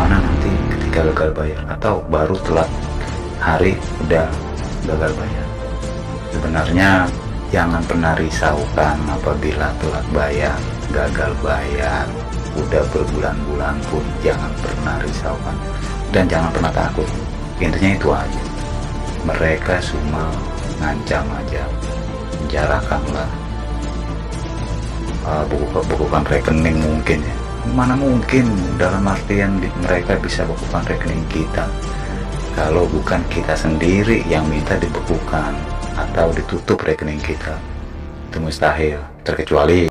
gimana nanti ketika gagal bayar, atau baru telat hari udah gagal bayar. Sebenarnya jangan pernah risaukan apabila telat bayar, gagal bayar, udah berbulan-bulan pun jangan pernah risaukan dan jangan pernah takut. Intinya itu aja, mereka cuma ngancam aja, penjarakanlah, bukukan rekening mungkin ya. Mana mungkin, dalam artian mereka bisa bekukan rekening kita kalau bukan kita sendiri yang minta dibekukan atau ditutup rekening kita. Itu mustahil, terkecuali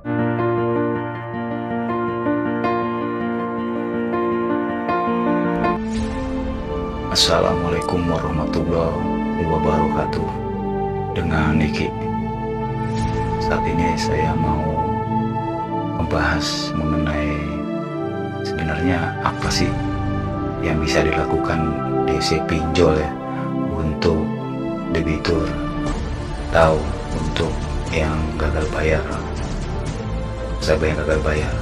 Assalamualaikum warahmatullahi wabarakatuh. Dengan Niki. Saat ini saya mau membahas mengenai sebenarnya apa sih yang bisa dilakukan DC pinjol ya, untuk debitur atau untuk yang gagal bayar, nasabah yang gagal bayar.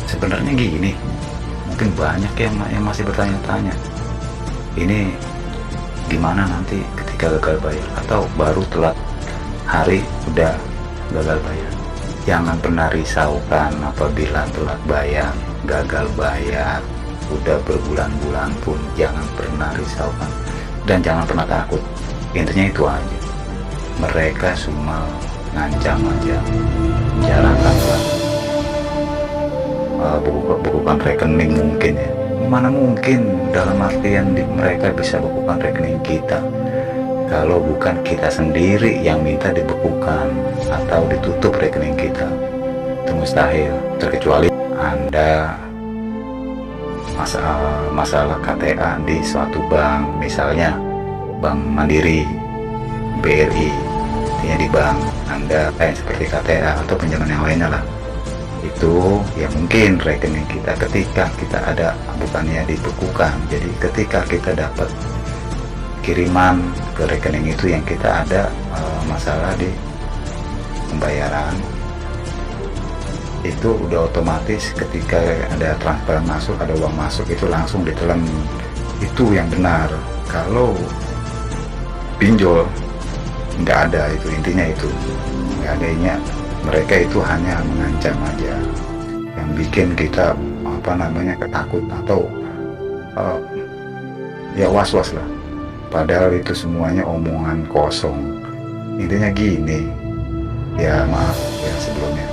Sebenarnya gini, mungkin banyak yang masih bertanya-tanya, ini gimana nanti ketika gagal bayar atau baru telat hari udah gagal bayar. Jangan pernah risaukan apabila telat bayar, gagal bayar, udah berbulan-bulan pun jangan pernah risaukan dan jangan pernah takut. Intinya itu aja, mereka cuma ngancam aja, penjarakanlah, bukukan rekening mungkin ya. Mana mungkin, dalam artian mereka bisa bekukan rekening kita kalau bukan kita sendiri yang minta dibekukan atau ditutup rekening kita. Itu mustahil, terkecuali Anda masalah KTA di suatu bank, misalnya Bank Mandiri, BRI, artinya di bank Anda kayak seperti KTA atau pinjaman yang lainnya lah. Itu ya mungkin rekening kita ketika kita ada bukannya dibekukan, jadi ketika kita dapat kiriman ke rekening itu yang kita ada masalah di pembayaran, itu udah otomatis ketika ada transfer masuk, ada uang masuk, itu langsung ditelan. Itu yang benar. Kalau pinjol nggak ada, itu intinya itu nggak adanya. Mereka itu hanya mengancam aja, yang bikin kita ketakut atau ya was-was lah. Padahal itu semuanya omongan kosong. Intinya gini, ya maaf ya sebelumnya,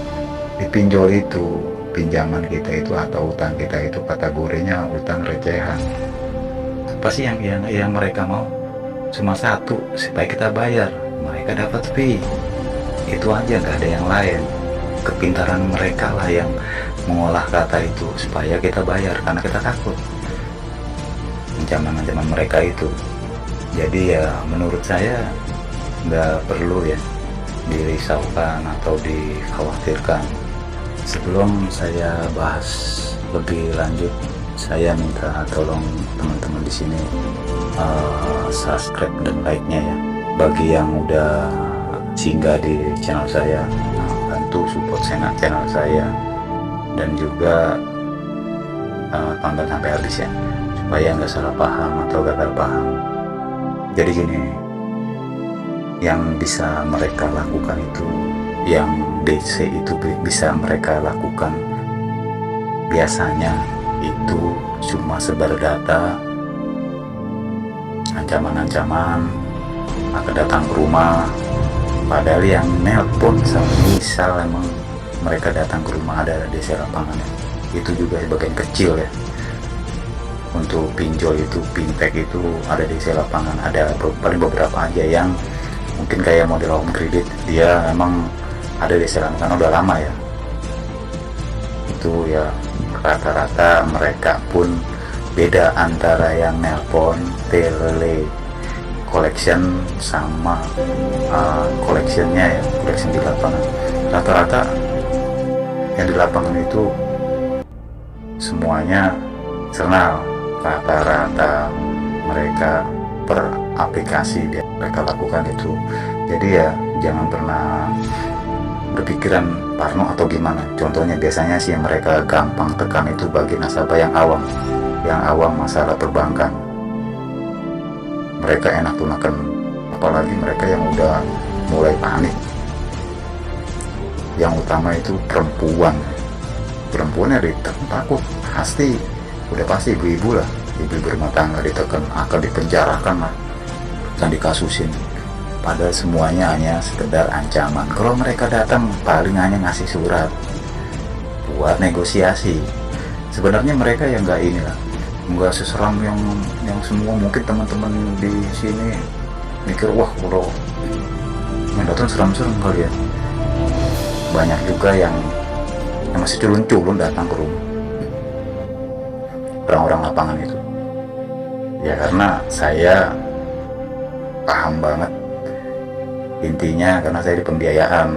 di pinjol itu, pinjaman kita itu atau utang kita itu kategorinya utang recehan. Apa sih yang mereka mau? Cuma satu, supaya kita bayar, mereka dapat fee. Itu aja, nggak ada yang lain. Kepintaran mereka lah yang mengolah kata itu supaya kita bayar, karena kita takut ancaman-ancaman mereka itu. Jadi ya menurut saya nggak perlu ya dirisaukan atau dikhawatirkan. Sebelum saya bahas lebih lanjut, saya minta tolong teman-teman di sini subscribe dan like-nya ya. Bagi yang udah singgah di channel saya, bantu support channel saya dan juga tonton sampai habis ya, supaya nggak salah paham atau gagal paham. Jadi gini, yang bisa mereka lakukan itu, yang DC itu bisa mereka lakukan biasanya itu cuma sebar data, ancaman-ancaman akan datang ke rumah. Padahal yang nelpon misal emang mereka datang ke rumah ada DC lapangan ya, itu juga bagian kecil ya. Untuk pinjol itu, fintech itu ada di lapangan, ada paling beberapa aja yang mungkin kayak model home kredit, dia emang ada di lapangan udah lama ya. Itu ya rata-rata mereka pun beda antara yang nelpon, tele collection sama collectionnya ya, collection di lapangan. Rata-rata yang di lapangan itu semuanya internal. Rata-rata mereka per aplikasi dia mereka lakukan itu. Jadi ya jangan pernah berpikiran parno atau gimana. Contohnya biasanya sih mereka gampang tekan itu bagi nasabah yang awam masalah perbankan. Mereka enak tunakan, apalagi mereka yang udah mulai panik. Yang utama itu perempuannya ditekan takut, udah pasti ibu-ibu lah, ibu rumah tangga ditekan, akan dipenjarakan lah, akan dikasusin. Padahal semuanya hanya sekedar ancaman. Kalau mereka datang paling hanya ngasih surat buat negosiasi. Sebenarnya mereka yang nggak seseram yang semua. Mungkin teman-teman di sini mikir, wah kalau yang datang seram-seram kali ya. Banyak juga yang masih culun-culun datang ke rumah orang-orang lapangan itu. Ya karena saya paham banget intinya, karena saya di pembiayaan,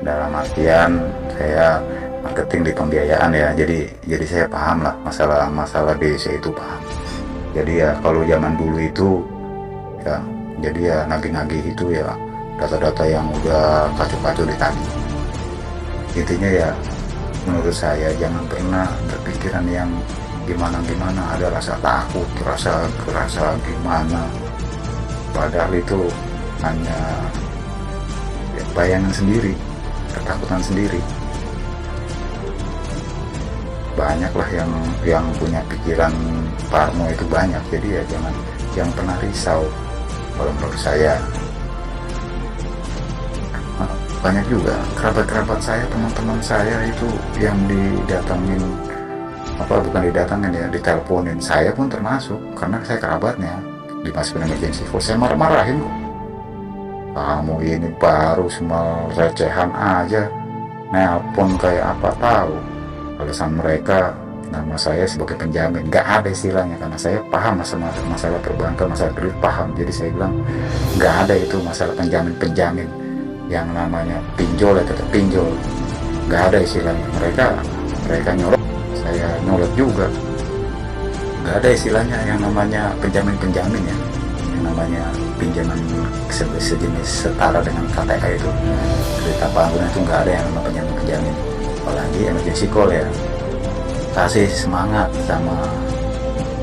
dalam artian saya marketing di pembiayaan ya, jadi saya paham lah masalah DC itu paham. Jadi ya kalau zaman dulu itu ya, jadi ya nagih-nagih itu ya data-data yang udah kacau-kacau ditagih. Intinya ya menurut saya jangan pernah berpikiran yang gimana-gimana, ada rasa takut, rasa gimana, padahal itu hanya bayangan sendiri, ketakutan sendiri. Banyaklah yang punya pikiran parno itu banyak. Jadi ya jangan pernah risau kalau menurut saya. Banyak juga kerabat-kerabat saya, teman-teman saya itu yang didatangin, diteleponin. Saya pun termasuk, karena saya kerabatnya, dimasukin emergency force. Saya marah-marahin kok. Kamu ini baru semua recehan aja, nelpon kayak apa tahu. Alasan mereka nama saya sebagai penjamin. Nggak ada istilahnya, karena saya paham masalah perbankan, masalah kredit paham. Jadi saya bilang nggak ada itu masalah penjamin. Yang namanya pinjol ya tetap pinjol, nggak ada istilahnya. Mereka nyolot, saya nyolot juga. Nggak ada istilahnya yang namanya penjamin ya, yang namanya pinjaman sejenis setara dengan KTK itu, cerita bangunan itu nggak ada yang namanya penjamin. Apalagi emergency call ya, kasih semangat sama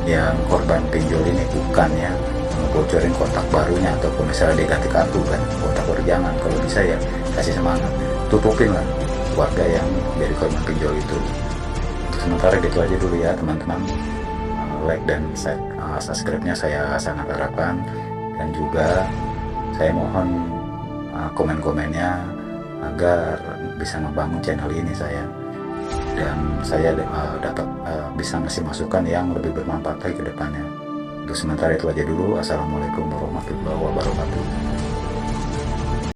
yang korban pinjol ini, bukannya bocorin kontak barunya ataupun misalnya dia ganti kartu kan, kontak baru jangan. Kalau bisa ya kasih semangat, tutupin lah warga yang jadi korban pinjol itu. Untuk sementara gitu aja dulu ya teman-teman. Like dan subscribe-nya saya sangat harapkan, dan juga saya mohon komen-komennya agar bisa membangun channel ini dan saya dapat bisa ngasih masukan yang lebih bermanfaat lagi ke depannya. Untuk sementara itu aja dulu. Assalamualaikum warahmatullahi wabarakatuh.